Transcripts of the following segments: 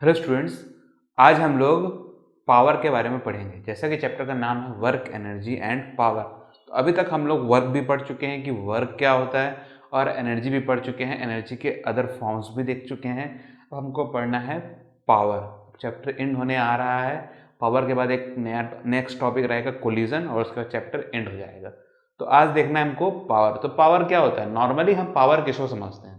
Hello students, आज हम लोग पावर के बारे में पढ़ेंगे। जैसा कि चैप्टर का नाम है वर्क, एनर्जी एंड पावर। तो अभी तक हम लोग वर्क भी पढ़ चुके हैं कि वर्क क्या होता है, और एनर्जी भी पढ़ चुके हैं, एनर्जी के अदर फॉर्म्स भी देख चुके हैं। अब हमको पढ़ना है पावर। चैप्टर एंड होने आ रहा है। पावर के बाद एक नया नेक्स्ट टॉपिक रहेगा कोलिजन, और उसका चैप्टर एंड हो जाएगा। तो आज देखना है हमको पावर। तो पावर क्या होता है? नॉर्मली हम पावर किसको समझते हैं?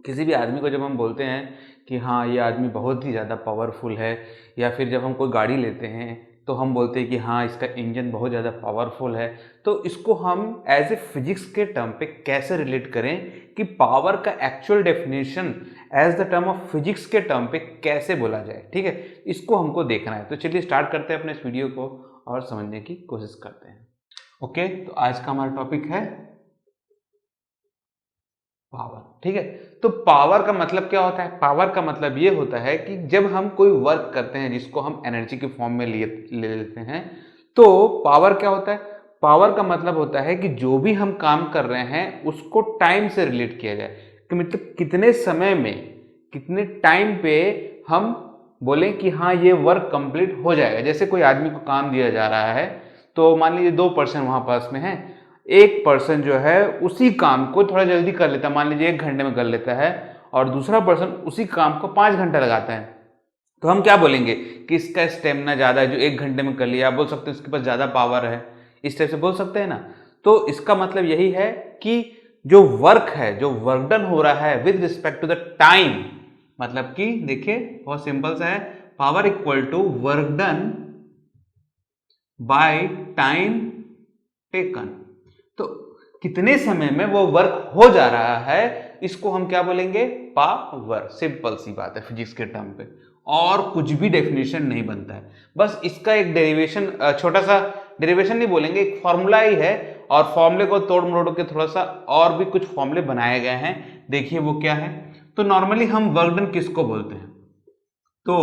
किसी भी आदमी को जब हम बोलते हैं कि हाँ ये आदमी बहुत ही ज़्यादा पावरफुल है, या फिर जब हम कोई गाड़ी लेते हैं तो हम बोलते हैं कि हाँ इसका इंजन बहुत ज़्यादा पावरफुल है, तो इसको हम एज ए फिजिक्स के टर्म पे कैसे रिलेट करें कि पावर का actual definition as the term of physics के टर्म पे कैसे बोला जाए। ठीक है, इसको हमको देखना है। तो चलिए स्टार्ट करते हैं अपने इस वीडियो को और समझने की कोशिश करते हैं। ओके, तो आज का हमारा टॉपिक है पावर। ठीक है, तो पावर का मतलब क्या होता है? पावर का मतलब ये होता है कि जब हम कोई वर्क करते हैं जिसको हम एनर्जी के फॉर्म में ले लेते हैं, तो पावर क्या होता है? पावर का मतलब होता है कि जो भी हम काम कर रहे हैं उसको टाइम से रिलेट किया जाए, कि मतलब कितने समय में, कितने टाइम पे हम बोलें कि हाँ ये वर्क कंप्लीट हो जाएगा। जैसे कोई आदमी को काम दिया जा रहा है, तो मान लीजिए 2% वहां पास में है, एक पर्सन जो है उसी काम को थोड़ा जल्दी कर लेता है, मान लीजिए 1 घंटे में कर लेता है, और दूसरा पर्सन उसी काम को 5 घंटा लगाता है। तो हम क्या बोलेंगे कि इसका स्टेमिना ज्यादा है, जो 1 घंटे में कर लिया। आप बोल सकते हैं इसके पास ज्यादा पावर है, इस टाइप से बोल सकते हैं ना। तो इसका मतलब यही है कि जो वर्क है, जो वर्क डन हो रहा है with respect to the time, मतलब कि देखिए बहुत सिंपल सा है, power equal to work done by time taken. तो कितने समय में वो वर्क हो जा रहा है, इसको हम क्या बोलेंगे? पावर। सिंपल सी बात है फिजिक्स के टर्म पे, और कुछ भी डेफिनेशन नहीं बनता है। बस इसका एक डेरिवेशन, छोटा सा डेरिवेशन नहीं बोलेंगे, एक फॉर्मूला ही है, और फॉर्मूले को तोड़ मरोड़ के थोड़ा सा और भी कुछ फॉर्मूले बनाए गए हैं। देखिए वो क्या है। तो नॉर्मली हम वर्क डन किसको बोलते हैं? तो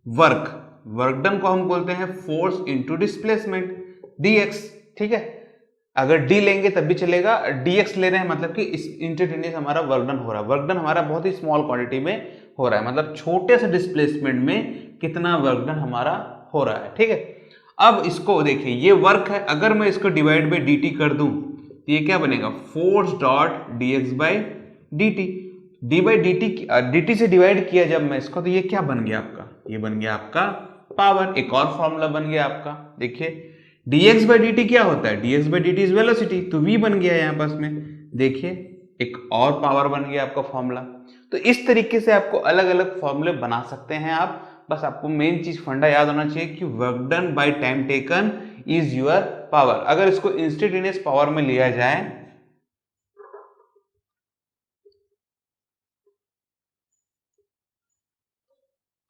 वर्क वर्क डन को हम बोलते हैं फोर्स इनटू डिस्प्लेसमेंट, dx। ठीक है, अगर डी लेंगे तब भी चलेगा, dx ले रहे हैं मतलब कि इस इंस्टेंटेनियस हमारा वर्क डन हो रहा है। वर्क डन हमारा बहुत ही स्मॉल क्वांटिटी में हो रहा है, मतलब छोटे से डिस्प्लेसमेंट में कितना वर्क डन हमारा हो रहा है। ठीक है, अब इसको देखिए, ये वर्क है, अगर मैं इसको डिवाइड बाई dt कर दूं तो ये क्या बनेगा? Force dot dx by dt। D by D से डिवाइड किया जब मैं इसको, तो ये क्या बन गया आपका? ये बन गया आपका पावर। एक और फॉर्मूला बन गया आपका, देखिए dx बाई dt क्या होता है? dx by dt is velocity, तो v बन गया यहाँ पास में। देखिए एक और पावर बन गया आपका फॉर्मूला। तो इस तरीके से आपको अलग अलग फॉर्मूले बना सकते हैं आप। बस आपको मेन चीज फंडा याद होना चाहिए कि work done by time taken is your power. अगर इसको इंस्टेंटेनियस पावर में लिया जाए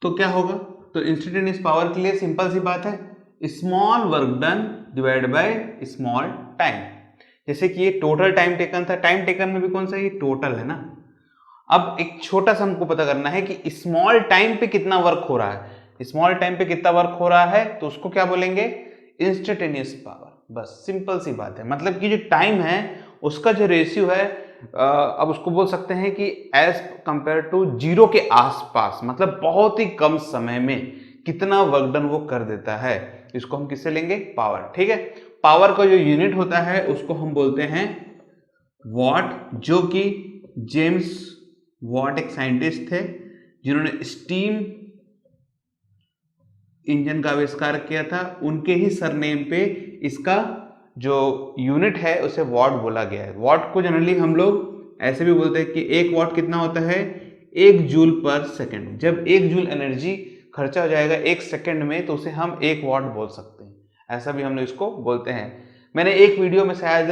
तो क्या होगा? तो इंस्टेंटेनियस पावर के लिए सिंपल सी बात है, small work done divide by small time. जैसे कि ये टोटल टाइम टेकन था, टाइम टेकन में भी कौन सा? ये टोटल है ना। अब एक छोटा सा हमको पता करना है कि स्मॉल टाइम पे कितना वर्क हो रहा है। स्मॉल टाइम पे कितना वर्क हो रहा है, तो उसको क्या बोलेंगे? Instantaneous power. बस सिंपल सी बात है, मतलब कि जो टाइम है उसका जो रेशियो है, अब उसको बोल सकते हैं कि एज कंपेयर टू जीरो के आसपास, मतलब बहुत ही कम समय में कितना वर्क डन वो कर देता है, इसको हम किससे लेंगे? पावर। ठीक है, पावर का जो यूनिट होता है उसको हम बोलते हैं वॉट, जो कि जेम्स वॉट एक साइंटिस्ट थे जिन्होंने स्टीम इंजन का आविष्कार किया था। उनके ही सरनेम पे इसका जो यूनिट है उसे वॉट बोला गया है। वॉट को जनरली हम लोग ऐसे भी बोलते हैं कि एक वॉट कितना होता है? 1 जूल पर सेकेंड। जब 1 जूल एनर्जी खर्चा हो जाएगा 1 सेकेंड में, तो उसे हम 1 वॉट बोल सकते हैं। ऐसा भी हम लोग इसको बोलते हैं। मैंने एक वीडियो में शायद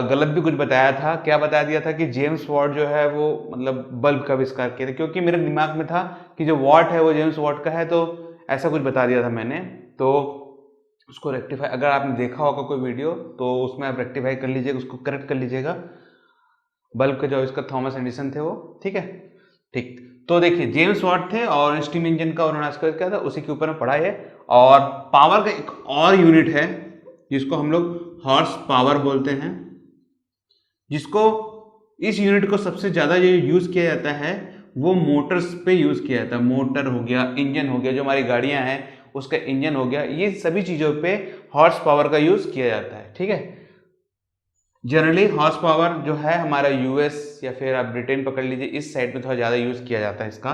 गलत भी कुछ बताया था। क्या बता दिया था कि जेम्स वॉट जो है वो मतलब बल्ब का आविष्कार किया था, क्योंकि मेरे दिमाग में था कि जो वॉट है वो जेम्स वॉट का है, तो ऐसा कुछ बता दिया था मैंने। तो उसको रेक्टिफाई, अगर आपने देखा होगा कोई वीडियो तो उसमें आप रेक्टिफाई कर लीजिएगा, उसको करेक्ट कर लीजिएगा। बल्ब के जो आविष्कार थॉमस एडिसन थे वो। ठीक है, ठीक। तो देखिए जेम्स वॉट थे और स्टीम इंजन का उन्होंने आविष्कार किया था, उसी के ऊपर में पढ़ा है। और पावर का एक और यूनिट है जिसको हम लोग हॉर्स पावर बोलते हैं, जिसको इस यूनिट को सबसे ज्यादा जो यूज किया जाता है वो मोटर्स पे यूज किया जाता है। मोटर हो गया, इंजन हो गया, जो हमारी गाड़ियां हैं उसका इंजन हो गया, ये सभी चीजों पे हॉर्स पावर का यूज किया जाता है। ठीक है, जनरली हॉर्स पावर जो है हमारा यूएस या फिर आप ब्रिटेन पकड़ लीजिए, इस साइड में थोड़ा ज्यादा यूज किया जाता है इसका।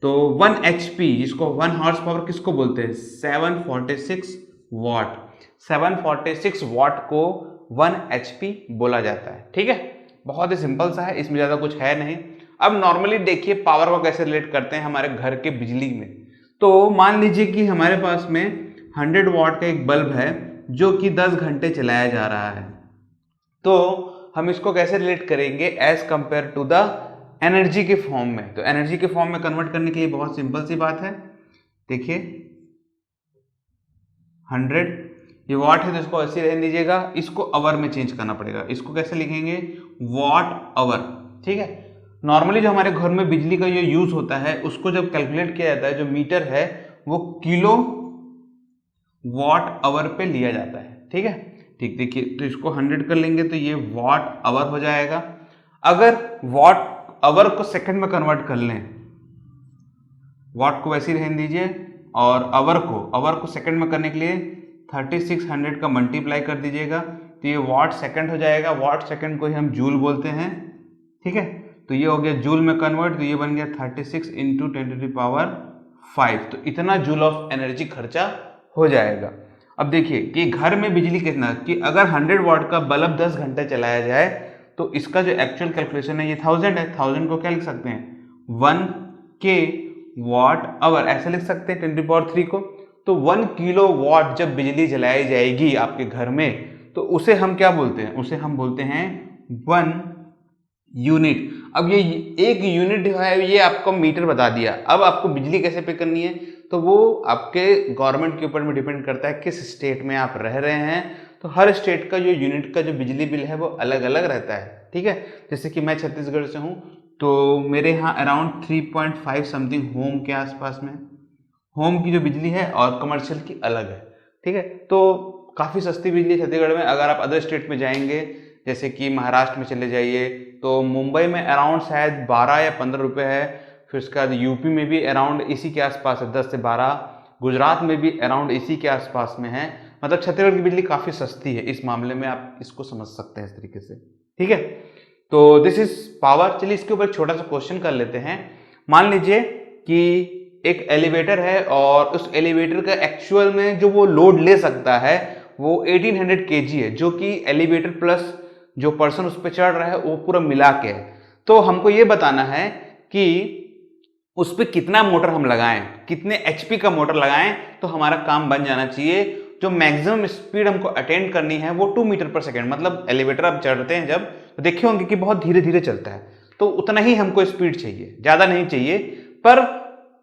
तो 1 HP, जिसको 1 हॉर्स पावर किसको बोलते हैं, 746 वाट। 746 वाट को 1 HP बोला जाता है। ठीक है, बहुत ही सिंपल सा है, इसमें ज्यादा कुछ है नहीं। अब नॉर्मली देखिए पावर को कैसे रिलेट करते हैं हमारे घर के बिजली में। तो मान लीजिए कि हमारे पास में 100 वाट का एक बल्ब है जो कि 10 घंटे चलाया जा रहा है। तो हम इसको कैसे रिलेट करेंगे as compared to the energy के फॉर्म में। तो एनर्जी के फॉर्म में कन्वर्ट करने के लिए बहुत सिंपल सी बात है। देखिए 100 ये वाट है तो इसको ऐसे रहने दीजिएगा, इसको आवर में चेंज करना पड़ेगा। इसको कैसे लिखेंगे, वाट आवर। ठीक है, नॉर्मली जो हमारे घर में बिजली का जो यूज होता है उसको जब कैलकुलेट किया जाता है, जो मीटर है वो किलो वाट आवर पे लिया जाता है। ठीक है, ठीक, देखिए तो इसको 100 कर लेंगे तो ये वाट आवर हो जाएगा। अगर वाट आवर को सेकंड में कन्वर्ट कर लें, वाट को वैसे ही रहने दीजिए और आवर को सेकंड में करने के लिए 3600 का मल्टीप्लाई कर दीजिएगा तो ये वाट सेकंड हो जाएगा। वाट सेकंड को ही हम जूल बोलते हैं। ठीक है, तो ये हो गया जूल में कन्वर्ट, तो ये बन गया 36 इंटू 10⁵ तो इतना जूल ऑफ एनर्जी खर्चा हो जाएगा। अब देखिए कि घर में बिजली कितना, कि अगर 100 वाट का बल्ब 10 घंटे चलाया जाए तो इसका जो एक्चुअल कैलकुलेशन है ये 1000 है। 1000 को क्या लिख सकते हैं, 1 के वाट आवर ऐसे लिख सकते हैं 10⁻³ को। तो 1 किलो वाट जब बिजली जलाई जाएगी आपके घर में तो उसे हम क्या बोलते हैं, उसे हम बोलते हैं 1 यूनिट। अब ये 1 यूनिट जो है ये आपको मीटर बता दिया। अब आपको बिजली कैसे पे करनी है तो वो आपके गवर्नमेंट के ऊपर में डिपेंड करता है किस स्टेट में आप रह रहे हैं। तो हर स्टेट का जो यूनिट का जो बिजली बिल है वो अलग अलग रहता है। ठीक है, जैसे कि मैं छत्तीसगढ़ से हूँ तो मेरे यहाँ अराउंड 3.5 समथिंग होम के आसपास में, होम की जो बिजली है और कमर्शियल की अलग है। ठीक है, तो काफ़ी सस्ती बिजली छत्तीसगढ़ में। अगर आप अदर स्टेट में जाएंगे जैसे कि महाराष्ट्र में चले जाइए तो मुंबई में अराउंड शायद 12 या 15 रुपये है। फिर उसके बाद यूपी में भी अराउंड इसी के आसपास है, 10 से 12। गुजरात में भी अराउंड इसी के आसपास में है। मतलब छत्तीसगढ़ की बिजली काफ़ी सस्ती है, इस मामले में आप इसको समझ सकते हैं इस तरीके से। ठीक है, तो दिस इज पावर। चलिए इसके ऊपर एक छोटा सा क्वेश्चन कर लेते हैं। मान लीजिए कि एक एलिवेटर है और उस एलिवेटर का एक्चुअल में जो वो लोड ले सकता है वो 1800 kg है, जो कि एलिवेटर प्लस जो पर्सन उस पर चढ़ रहा है वो पूरा मिला के है। तो हमको ये बताना है कि उस पर कितना मोटर हम लगाएं, कितने HP का मोटर लगाएं तो हमारा काम बन जाना चाहिए। जो मैक्सिमम स्पीड हमको अटेंड करनी है वो 2 मीटर पर सेकेंड। मतलब एलिवेटर आप चढ़ते हैं जब तो देखे होंगे कि बहुत धीरे धीरे चलता है, तो उतना ही हमको स्पीड चाहिए, ज्यादा नहीं चाहिए, पर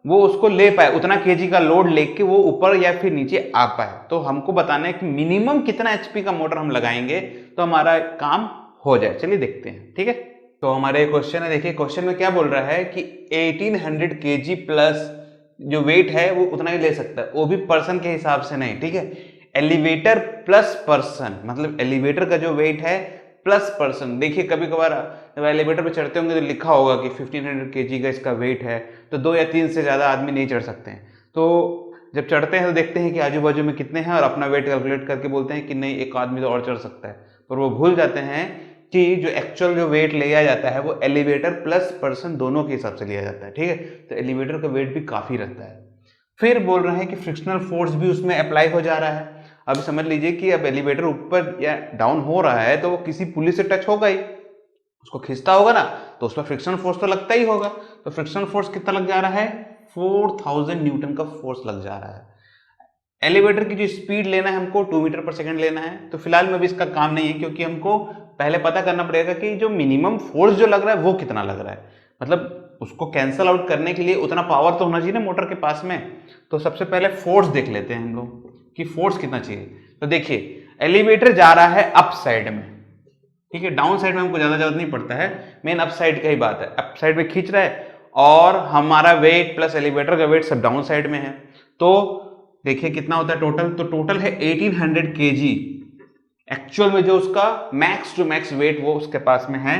वो उसको ले पाए, उतना kg का लोड लेके वो ऊपर या फिर नीचे आ पाए। तो हमको बताना है कि मिनिमम कितना HP का मोटर हम लगाएंगे तो हमारा काम हो जाए। चलिए देखते हैं। ठीक है, तो हमारे क्वेश्चन है, देखिए क्वेश्चन में क्या बोल रहा है कि 1800 kg प्लस जो वेट है वो उतना ही ले सकता है, वो भी पर्सन के हिसाब से नहीं। ठीक है, एलिवेटर प्लस पर्सन, मतलब एलिवेटर का जो वेट है प्लस पर्सन। देखिए कभी कभार जब एलिवेटर पे चढ़ते होंगे तो लिखा होगा कि 1500 kg का इसका वेट है, तो 2 या 3 से ज़्यादा आदमी नहीं चढ़ सकते हैं। तो जब चढ़ते हैं तो देखते हैं कि आजू बाजू में कितने हैं और अपना वेट कैलकुलेट करके बोलते हैं कि नहीं एक आदमी तो और चढ़ सकता है, पर वो भूल जाते हैं कि जो एक्चुअल जो वेट लिया जाता है वो एलिवेटर प्लस पर्सन दोनों के हिसाब से लिया जाता है। ठीक है, तो एलिवेटर का वेट भी काफ़ी रहता है। फिर बोल रहे हैं कि फ्रिक्शनल फोर्स भी उसमें अप्लाई हो जा रहा है। अब समझ लीजिए कि अब एलिवेटर ऊपर या डाउन हो रहा है तो वो किसी पुली से टच होगा ही, उसको खींचता होगा ना, तो उसमें फ्रिक्शनल फोर्स तो लगता ही होगा। तो फ्रिक्शनल फोर्स कितना लग जा रहा है, 4000 न्यूटन का फोर्स लग जा रहा है। एलिवेटर की जो स्पीड लेना है हमको 2 मीटर पर सेकंड लेना है, तो फिलहाल में भी इसका काम नहीं है क्योंकि हमको पहले पता करना पड़ेगा कि जो मिनिमम फोर्स जो लग रहा है वो कितना लग रहा है। मतलब उसको कैंसल आउट करने के लिए उतना पावर तो होना चाहिए ना मोटर के पास में। तो सबसे पहले फोर्स देख लेते हैं हम लोग कि फोर्स कितना चाहिए। तो देखिए एलिवेटर जा रहा है अप साइड में, ठीक है, डाउन साइड में हमको ज्यादा जरूरत नहीं पड़ता है, मेन अप साइड का ही बात है। अप साइड में खींच रहा है और हमारा वेट प्लस एलिवेटर का वेट सब डाउन साइड में है। तो देखिए कितना होता है टोटल, तो टोटल है 1800 kg। एक्चुअल में जो उसका मैक्स टू मैक्स वेट वो उसके पास में है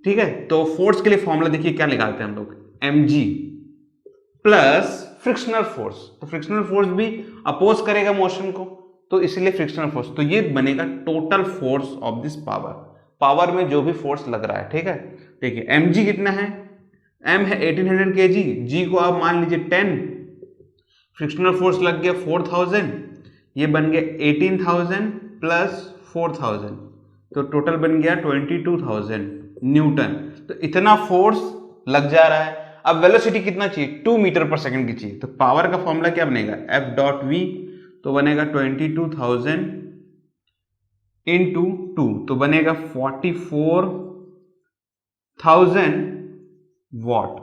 ठीक है, तो फोर्स के लिए फॉर्मूला देखिए क्या निकालते हैं हम लोग, mg प्लस फ्रिक्शनल फोर्स। तो फ्रिक्शनल फोर्स भी अपोज करेगा मोशन को, तो इसलिए फ्रिक्शनल फोर्स, तो ये बनेगा total force of this power, power में जो भी फोर्स लग रहा है। ठीक है, देखिए mg कितना है, m है 1800 kg, g को आप मान लीजिए 10, फ्रिक्शनल फोर्स लग गया 4000, ये बन गया 18000 प्लस 4000, तो टोटल बन गया 22000 न्यूटन। तो इतना फोर्स लग जा रहा है। अब वेलोसिटी कितना चाहिए, 2 मीटर पर सेकंड की चाहिए, तो पावर का फॉर्मूला क्या बनेगा, F डॉट वी, तो बनेगा 22000 इंटू 2, तो बनेगा 44000 वॉट।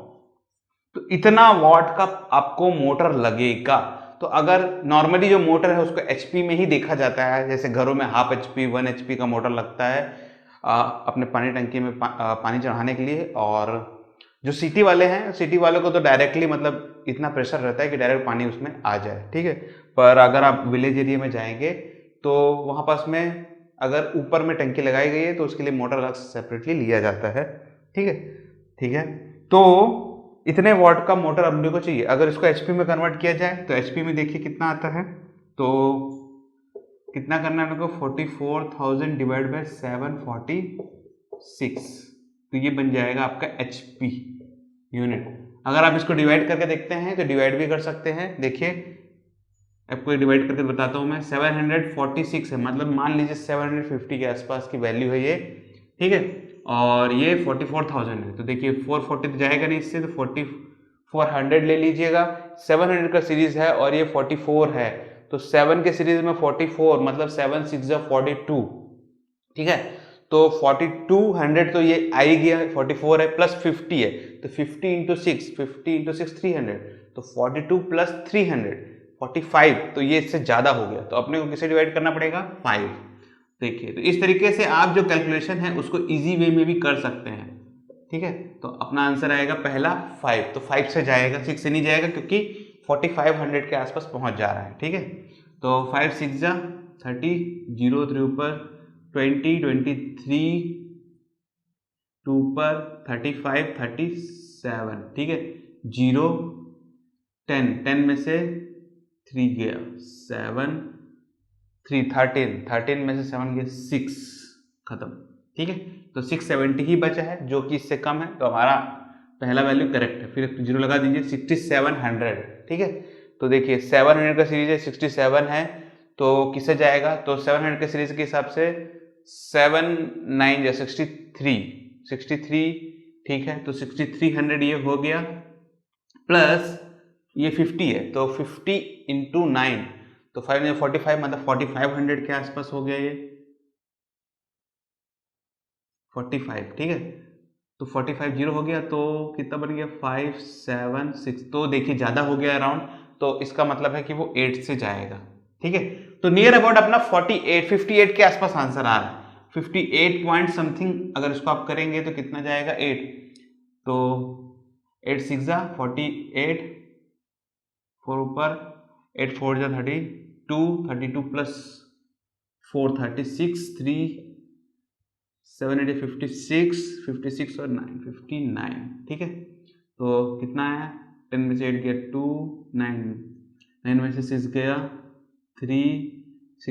तो इतना वॉट का आपको मोटर लगेगा। तो अगर नॉर्मली जो मोटर है उसको एचपी में ही देखा जाता है, जैसे घरों में हाफ एचपी 1 एचपी का मोटर लगता है अपने पानी टंकी में पानी चढ़ाने के लिए। और जो सिटी वाले हैं, सिटी वालों को तो डायरेक्टली मतलब इतना प्रेशर रहता है कि डायरेक्ट पानी उसमें आ जाए। ठीक है, पर अगर आप विलेज एरिया में जाएंगे तो वहाँ पास में अगर ऊपर में टंकी लगाई गई है तो उसके लिए मोटर अलग सेपरेटली लिया जाता है। ठीक है, ठीक है, तो इतने वॉट का मोटर अपने को चाहिए। अगर इसको एचपी में कन्वर्ट किया जाए तो एचपी में देखिए कितना आता है, तो कितना करना है अपने को, 44000 डिवाइड बाय 746, तो ये बन जाएगा आपका एचपी यूनिट। अगर आप इसको डिवाइड करके देखते हैं तो डिवाइड भी कर सकते हैं। देखिए आपको डिवाइड करके बताता हूँ मैं, 746 है, मतलब मान लीजिए 750 के आसपास की वैल्यू है ये। ठीक है, और ये 44000 है, तो देखिए 440 तो जाएगा नहीं इससे, तो 400 ले लीजिएगा। 700 का सीरीज है और ये 44 है, तो 7 के सीरीज में 44 मतलब 7 6 42। ठीक है, तो 4200 तो ये आ ही गया, 44 है प्लस 50 है, तो 50 इंटू 6, 50 इंटू 6 300, तो 42 प्लस 300 45, तो ये इससे ज्यादा हो गया, तो अपने को किसे डिवाइड करना पड़ेगा, 5। देखिए, तो इस तरीके से आप जो कैलकुलेशन है उसको इजी वे में भी कर सकते हैं। ठीक है, तो अपना आंसर आएगा पहला 5, तो 5 से जाएगा, 6 से नहीं जाएगा क्योंकि 4500 के आसपास पहुंच जा रहा है। ठीक है, तो 5 6 30, 0 3 ऊपर 20 23 2 पर 35 37। ठीक है, 0 10 में से 3 गया 7 3 13 में से 7 गया 6, खत्म। ठीक है, तो 670 ही बचा है जो कि इससे कम है, तो हमारा पहला वैल्यू करेक्ट है। फिर 0 लगा दीजिए, 6700। ठीक है, तो देखिए 700 का सीरीज है, 67 है, तो किससे जाएगा, तो 700 के सीरीज के हिसाब से 7 9 या 63। ठीक है, तो 6300 ये हो गया, प्लस ये 50 है, तो 50 इंटू 9, तो 5 में 45 मतलब 4500 के आसपास हो गया ये 45। ठीक है, तो 45 0 हो गया, तो कितना बन गया 5 7 6, तो देखिए ज्यादा हो गया अराउंड, तो इसका मतलब है कि वो 8 से जाएगा। ठीक है, तो नियर अबाउट अपना 58 के आसपास आंसर आ रहा है, 58 पॉइंट समथिंग। अगर इसको आप करेंगे तो कितना जाएगा 8, तो 8 6 48, 4 ऊपर 8 4 32 प्लस 4 36 3 7 8 56 और 9 59। ठीक है, तो कितना है, 10 में से 8 गया 2 9 में से 6 गया 3 6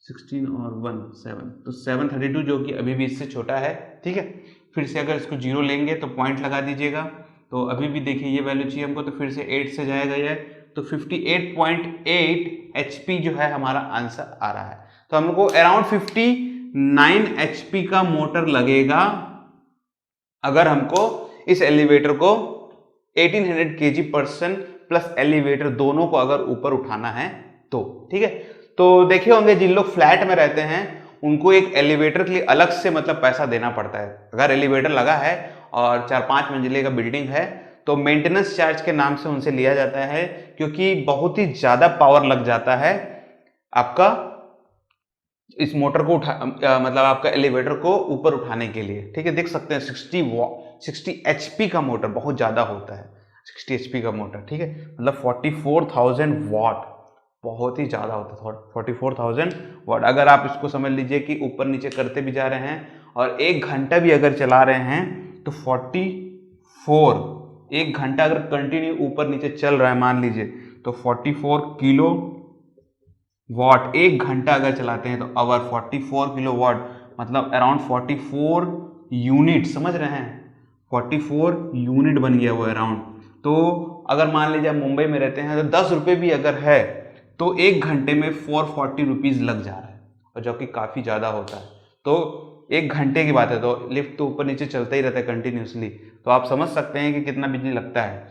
16 और 1 7, तो 732 जो कि अभी भी इससे छोटा है। ठीक है, फिर से अगर इसको 0 लेंगे तो पॉइंट लगा दीजिएगा, तो अभी भी देखिए ये वैल्यू चाहिए हमको, तो फिर से 8 से जाएगा ये, तो 58.8 एचपी जो है हमारा आंसर आ रहा है। तो हम लोग को अराउंड 59 एचपी का मोटर लगेगा अगर हमको इस एलिवेटर को 1800 kg पर्सन प्लस एलिवेटर दोनों को अगर ऊपर उठाना है तो। ठीक है, तो देखे होंगे जिन लोग फ्लैट में रहते हैं उनको एक एलिवेटर के लिए अलग से मतलब पैसा देना पड़ता है। अगर एलिवेटर लगा है और 4-5 मंजिले का बिल्डिंग है तो मेंटेनेंस चार्ज के नाम से उनसे लिया जाता है, क्योंकि बहुत ही ज्यादा पावर लग जाता है आपका इस मोटर को मतलब आपका एलिवेटर को ऊपर उठाने के लिए। ठीक है, देख सकते हैं 60 एचपी का मोटर बहुत ज्यादा होता है, 60 एचपी का मोटर। ठीक है, मतलब 44,000 वॉट बहुत ही ज़्यादा होता है 44,000 वाट। अगर आप इसको समझ लीजिए कि ऊपर नीचे करते भी जा रहे हैं और 1 घंटा भी अगर चला रहे हैं तो 1 घंटा अगर कंटिन्यू ऊपर नीचे चल रहा है मान लीजिए तो 44 किलो वाट 1 घंटा अगर चलाते हैं तो आवर 44 किलो वाट मतलब अराउंड 44 यूनिट, समझ रहे हैं 44 यूनिट बन गया वो अराउंड। तो अगर मान लीजिए आप मुंबई में रहते हैं तो 10 रुपये भी अगर है तो 1 घंटे में 440 रुपीज़ लग जा रहा है, और जो कि काफ़ी ज़्यादा होता है। तो 1 घंटे की बात है तो लिफ्ट तो ऊपर नीचे चलता ही रहता है कंटिन्यूसली, तो आप समझ सकते हैं कि कितना बिजली लगता है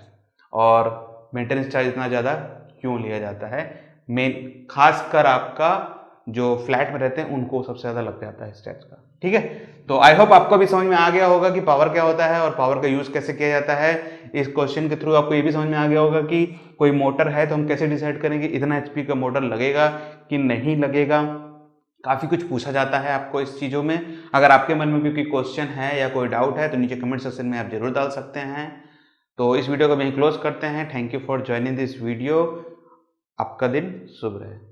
और मेंटेनेंस चार्ज इतना ज़्यादा क्यों लिया जाता है। मेन खासकर आपका जो फ्लैट में रहते हैं उनको सबसे ज़्यादा लग जाता है इस टैक्स का। ठीक है, तो आई होप आपको भी समझ में आ गया होगा कि पावर क्या होता है और पावर का यूज़ कैसे किया जाता है। इस क्वेश्चन के थ्रू आपको ये भी समझ में आ गया होगा कि कोई मोटर है तो हम कैसे डिसाइड करेंगे इतना एचपी का मोटर लगेगा कि नहीं लगेगा। काफ़ी कुछ पूछा जाता है आपको इस चीज़ों में। अगर आपके मन में भी कोई क्वेश्चन है या कोई डाउट है तो नीचे कमेंट सेक्शन में आप जरूर डाल सकते हैं। तो इस वीडियो को वहीं क्लोज करते हैं। Thank you for joining this video. आपका दिन शुभ रहे।